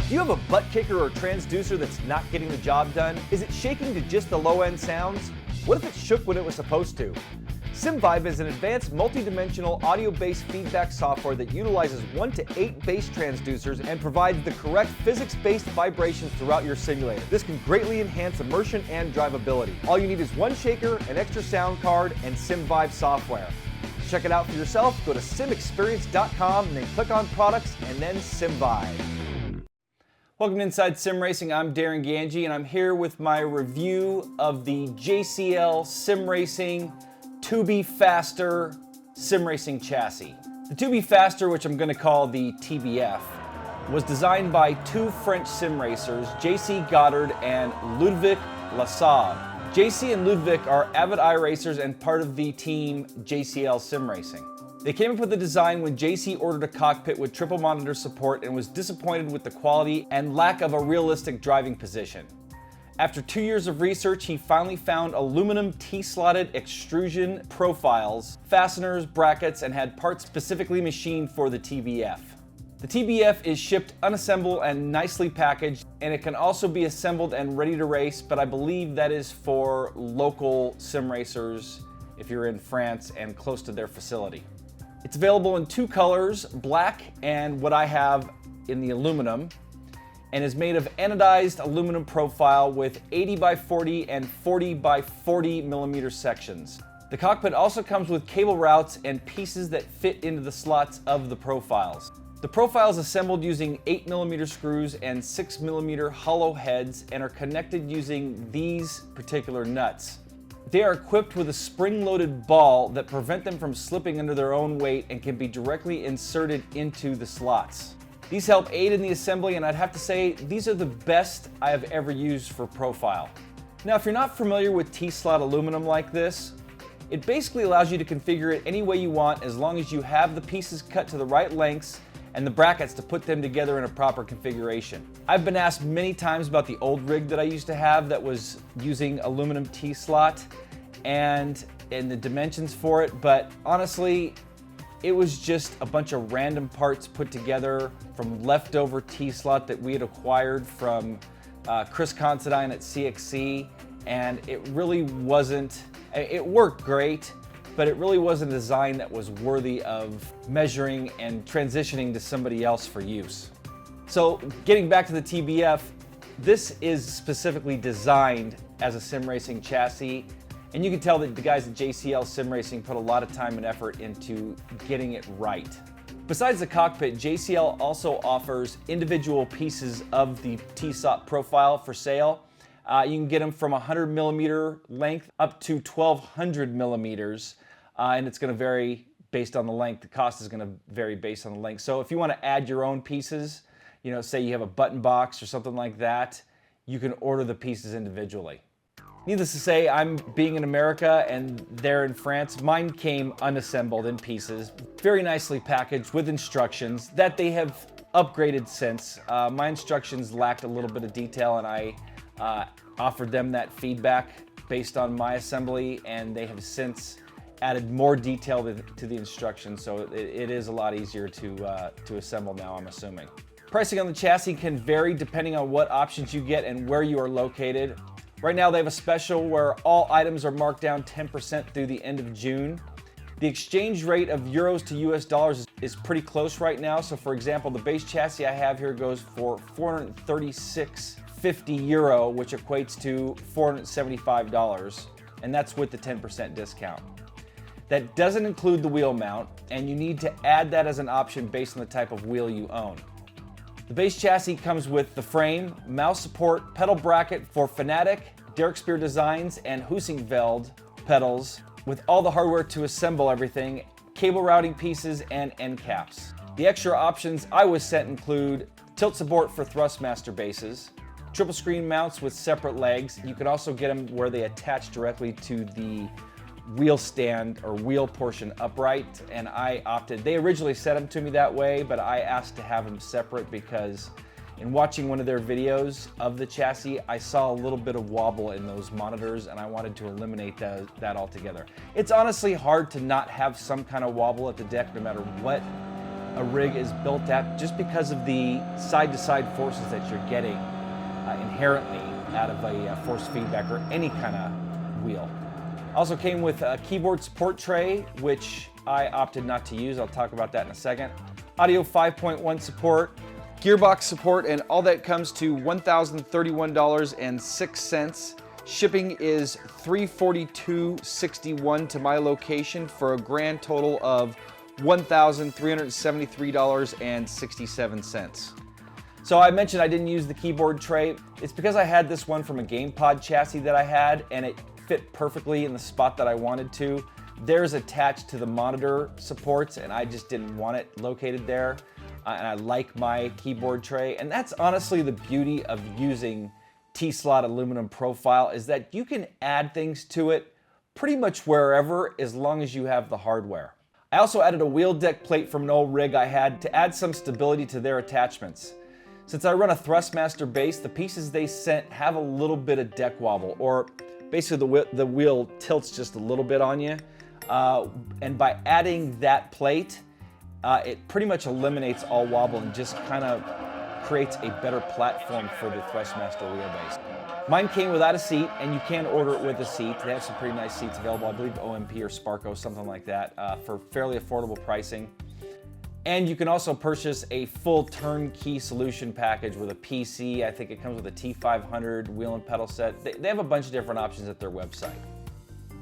Do you have a butt kicker or transducer that's not getting the job done? Is it shaking to just the low-end sounds? What if it shook when it was supposed to? SymVibe is an advanced multi-dimensional audio-based feedback software that utilizes 1 to 8 bass transducers and provides the correct physics-based vibrations throughout your simulator. This can greatly enhance immersion and drivability. All you need is one shaker, an extra sound card, and SymVibe software. Check it out for yourself. Go to simexperience.com and then click on products and then SymVibe. Welcome to Inside Sim Racing. I'm Darren Ganji and I'm here with my review of the JCL Sim Racing To Be Faster Sim Racing chassis. The To Be Faster, which I'm going to call the TBF, was designed by two French sim racers, JC Goddard and Ludwig Lassade. JC and Ludwig are avid iRacers and part of the team JCL Sim Racing. They came up with the design when JC ordered a cockpit with triple monitor support and was disappointed with the quality and lack of a realistic driving position. After 2 years of research, he finally found aluminum T-slotted extrusion profiles, fasteners, brackets, and had parts specifically machined for the TBF. The TBF is shipped unassembled and nicely packaged, and it can also be assembled and ready to race, but I believe that is for local sim racers if you're in France and close to their facility. It's available in two colors, black and what I have in the aluminum, and is made of anodized aluminum profile with 80 by 40 and 40 by 40 millimeter sections. The cockpit also comes with cable routes and pieces that fit into the slots of the profiles. The profile is assembled using 8mm screws and 6mm hollow heads and are connected using these particular nuts. They are equipped with a spring-loaded ball that prevent them from slipping under their own weight and can be directly inserted into the slots. These help aid in the assembly, and I'd have to say these are the best I have ever used for profile. Now, if you're not familiar with T-slot aluminum like this, it basically allows you to configure it any way you want as long as you have the pieces cut to the right lengths and the brackets to put them together in a proper configuration. I've been asked many times about the old rig that I used to have that was using aluminum T-slot and the dimensions for it, but honestly, it was just a bunch of random parts put together from leftover T-slot that we had acquired from Chris Considine at CXC, and it really wasn't, it worked great, but it really wasn't a design that was worthy of measuring and transitioning to somebody else for use. So getting back to the TBF, this is specifically designed as a sim racing chassis, and you can tell that the guys at JCL Sim Racing put a lot of time and effort into getting it right. Besides the cockpit, JCL also offers individual pieces of the T-slot profile for sale. You can get them from 100mm length up to 1200 millimeters. And it's going to vary based on the length. The cost is going to vary based on the length. So if you want to add your own pieces, you know, say you have a button box or something like that, you can order the pieces individually. Needless to say, I'm being in America and they're in France. Mine came unassembled in pieces, very nicely packaged with instructions that they have upgraded since. My instructions lacked a little bit of detail and I offered them that feedback based on my assembly, and they have since added more detail to the instructions, so it is a lot easier to assemble now, I'm assuming. Pricing on the chassis can vary depending on what options you get and where you are located. Right now they have a special where all items are marked down 10% through the end of June. The exchange rate of euros to US dollars is pretty close right now, so for example, the base chassis I have here goes for 436.50 euro, which equates to $475, and that's with the 10% discount. That doesn't include the wheel mount, and you need to add that as an option based on the type of wheel you own. The base chassis comes with the frame, mouse support, pedal bracket for Fanatic, Derek Spear Designs, and Husingveld pedals, with all the hardware to assemble everything, cable routing pieces, and end caps. The extra options I was sent include tilt support for Thrustmaster bases, triple screen mounts with separate legs. You can also get them where they attach directly to the wheel stand or wheel portion upright, and I opted, they originally set them to me that way, but I asked to have them separate because in watching one of their videos of the chassis, I saw a little bit of wobble in those monitors and I wanted to eliminate that altogether. It's honestly hard to not have some kind of wobble at the deck no matter what a rig is built at just because of the side-to-side forces that you're getting inherently out of a force feedback or any kind of wheel. Also came with a keyboard support tray, which I opted not to use. I'll talk about that in a second. Audio 5.1 support, gearbox support, and all that comes to $1,031.06. Shipping is $342.61 to my location for a grand total of $1,373.67. So I mentioned I didn't use the keyboard tray. It's because I had this one from a GamePod chassis that I had, and it fit perfectly in the spot that I wanted to. There's attached to the monitor supports, and I just didn't want it located there. And I like my keyboard tray. And that's honestly the beauty of using T-slot aluminum profile, is that you can add things to it pretty much wherever as long as you have the hardware. I also added a wheel deck plate from an old rig I had to add some stability to their attachments. Since I run a Thrustmaster base, the pieces they sent have a little bit of deck wobble, or basically the wheel tilts just a little bit on you. And by adding that plate, it pretty much eliminates all wobble and just kind of creates a better platform for the Thrustmaster wheelbase. Mine came without a seat, and you can order it with a seat. They have some pretty nice seats available. I believe OMP or Sparco, something like that, for fairly affordable pricing. And you can also purchase a full turnkey solution package with a PC. I think it comes with a T500 wheel and pedal set. They have a bunch of different options at their website.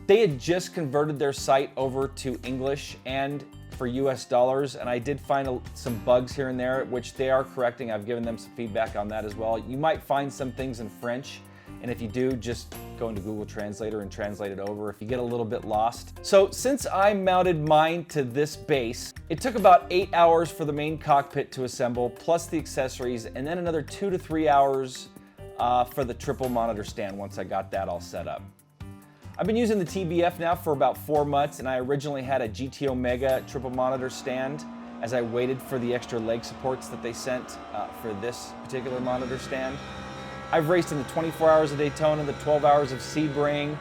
They had just converted their site over to English and for US dollars, and I did find some bugs here and there, which they are correcting. I've given them some feedback on that as well. You might find some things in French, and if you do, just go into Google Translator and translate it over if you get a little bit lost. So since I mounted mine to this base, it took about 8 hours for the main cockpit to assemble, plus the accessories, and then another 2 to 3 hours for the triple monitor stand once I got that all set up. I've been using the TBF now for about 4 months, and I originally had a GT Omega triple monitor stand as I waited for the extra leg supports that they sent for this particular monitor stand. I've raced in the 24 hours of Daytona, the 12 hours of Sebring,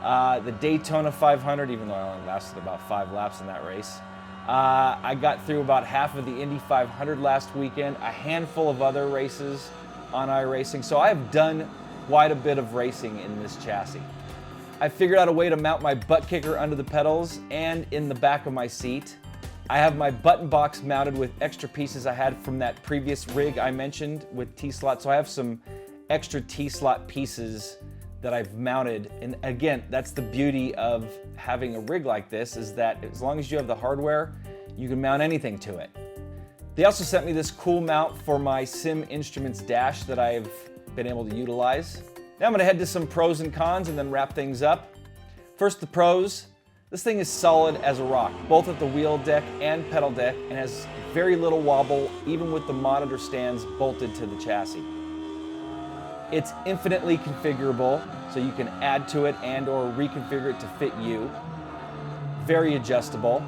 the Daytona 500, even though I only lasted about 5 laps in that race. I got through about half of the Indy 500 last weekend, a handful of other races on iRacing, so I've done quite a bit of racing in this chassis. I figured out a way to mount my butt kicker under the pedals and in the back of my seat. I have my button box mounted with extra pieces I had from that previous rig I mentioned with T-slot, so I have some extra T-slot pieces that I've mounted. And again, that's the beauty of having a rig like this, is that as long as you have the hardware, you can mount anything to it. They also sent me this cool mount for my Sim Instruments dash that I've been able to utilize. Now I'm going to head to some pros and cons and then wrap things up. First, the pros. This thing is solid as a rock, both at the wheel deck and pedal deck, and has very little wobble, even with the monitor stands bolted to the chassis. It's infinitely configurable, so you can add to it and or reconfigure it to fit you. Very adjustable.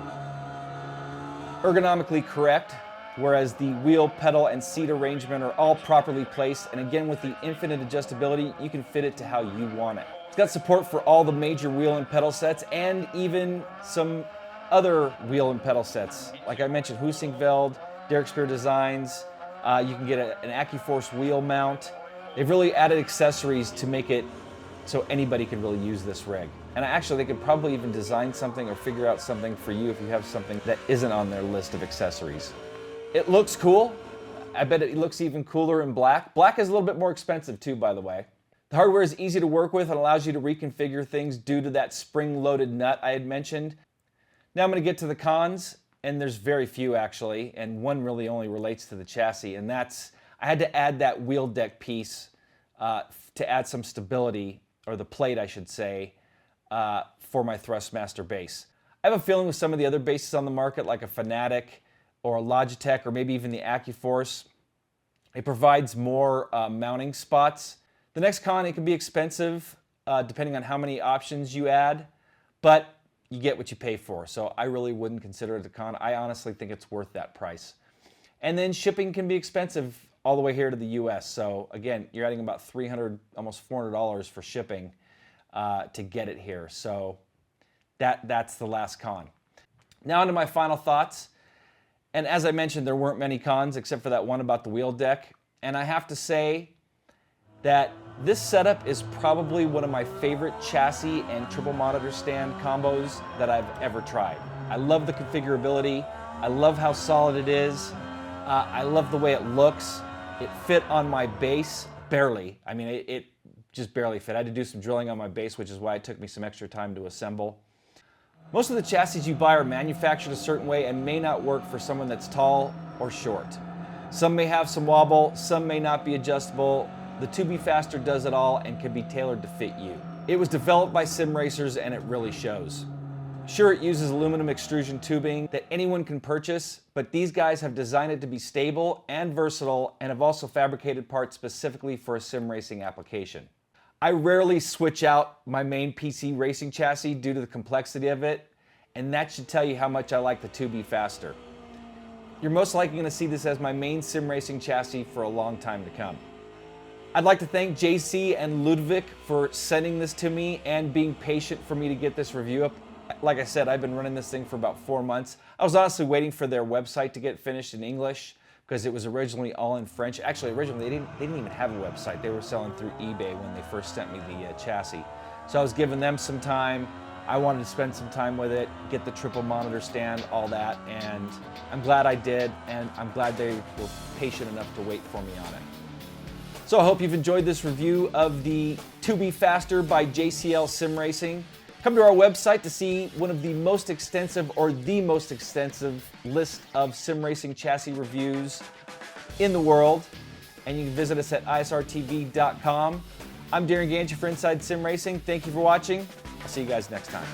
Ergonomically correct, whereas the wheel, pedal, and seat arrangement are all properly placed, and again, with the infinite adjustability, you can fit it to how you want it. It's got support for all the major wheel and pedal sets, and even some other wheel and pedal sets. Like I mentioned, Husingveld, Derek Spear Designs, you can get an AccuForce wheel mount. They've really added accessories to make it so anybody can really use this rig. And actually, they could probably even design something or figure out something for you if you have something that isn't on their list of accessories. It looks cool. I bet it looks even cooler in black. Black is a little bit more expensive too, by the way. The hardware is easy to work with and allows you to reconfigure things due to that spring-loaded nut I had mentioned. Now I'm going to get to the cons, and there's very few actually, and one really only relates to the chassis, and that's I had to add that wheel deck piece to add some stability, or the plate I should say, for my Thrustmaster base. I have a feeling with some of the other bases on the market, like a Fanatic or a Logitech, or maybe even the AccuForce, it provides more mounting spots. The next con, it can be expensive depending on how many options you add, but you get what you pay for. So I really wouldn't consider it a con. I honestly think it's worth that price. And then shipping can be expensive all the way here to the US. So again, you're adding about $300, almost $400 for shipping to get it here. So that's the last con. Now onto my final thoughts. And as I mentioned, there weren't many cons except for that one about the wheel deck. And I have to say that this setup is probably one of my favorite chassis and triple monitor stand combos that I've ever tried. I love the configurability. I love how solid it is. I love the way it looks. It fit on my base, barely. I mean, it just barely fit. I had to do some drilling on my base, which is why it took me some extra time to assemble. Most of the chassis you buy are manufactured a certain way and may not work for someone that's tall or short. Some may have some wobble, some may not be adjustable. The 2B Faster does it all and can be tailored to fit you. It was developed by sim racers and it really shows. Sure, it uses aluminum extrusion tubing that anyone can purchase, but these guys have designed it to be stable and versatile and have also fabricated parts specifically for a sim racing application. I rarely switch out my main PC racing chassis due to the complexity of it, and that should tell you how much I like the 2B Faster. You're most likely going to see this as my main sim racing chassis for a long time to come. I'd like to thank JC and Ludwig for sending this to me and being patient for me to get this review up. Like I said, I've been running this thing for about 4 months. I was honestly waiting for their website to get finished in English because it was originally all in French. Actually, originally they didn't even have a website. They were selling through eBay when they first sent me the chassis. So I was giving them some time. I wanted to spend some time with it, get the triple monitor stand, all that, and I'm glad I did, and I'm glad they were patient enough to wait for me on it. So I hope you've enjoyed this review of the 2B Faster by JCL Sim Racing. Come to our website to see one of the most extensive or the most extensive list of sim racing chassis reviews in the world. And you can visit us at isrtv.com. I'm Darren Gancher for Inside Sim Racing. Thank you for watching. I'll see you guys next time.